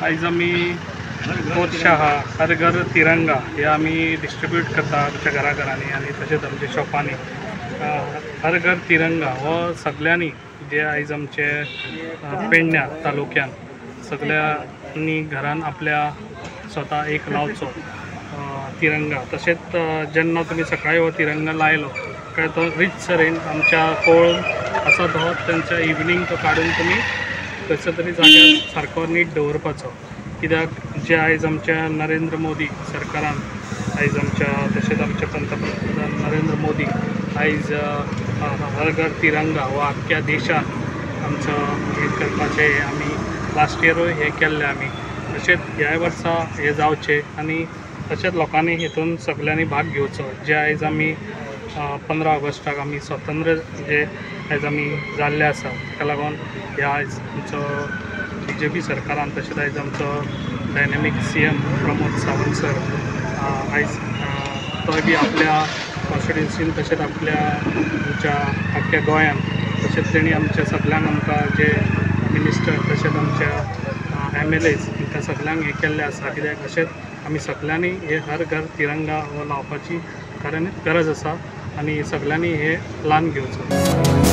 आयज आमी पोतशा हर घर तिरंगा हे आमी डिस्ट्रीब्यूट करता आमच्या घराघरांनी आनी तशेंच आमच्या शॉपांनी। हर घर तिरंगा हो सगळ्यांनी जे आयज आमचे पेडण्या तालुक्यान सगळ्यांनी घरान आपल्या स्वता एक लावचो तिरंगा। तशेंच जेन्ना तुमी सकाळी हो तिरंगा लायलो काय तो रिच सरेन आमच्या कोळ आसा तो तेंच्या इवनिंग तो काडून तुमी खंयच्या तरी जाग्यार सारको नीट दवरपाचो। कित्याक जे आयज आमच्या नरेंद्र मोदी सरकारान आयज आमच्या तशेंच आमचे पंतप्रधान नरेंद्र मोदी आयज हर घर तिरंगा हो आख्ख्या देशान आमचो हे करपाचे आमी लास्ट इयरूय हे केल्ले आमी। तशेंच ह्या वर्सा हे जावचे आनी तशेंच लोकांनी हितून सगळ्यांनी भाग घेवचो। जे आयज आमी 15 ऑगस्टाक आमी स्वतंत्र जे आयज आमी जाल्ले आसा ताका लागून ह्या आयज आमचो BJP सरकारान तशेंच आयज आमचो dynamic CM Pramod Sawant sir आयज तोय बी आपल्या कॉन्स्टिट्युन्सीन तशेंच आपल्या आमच्या आख्ख्या गोंयान तशेंच तेणी आमच्या सगळ्यांक आमकां जे मिनिस्टर तशेंच आमच्या MLAs तांकां सगळ्यांक हे केल्ले आसा। कित्याक अशेंच आमी सगळ्यांनी हे हर घर तिरंगा हो लावपाची गरज आसा आनी सगळ्यांनी हे लावन घेवचो।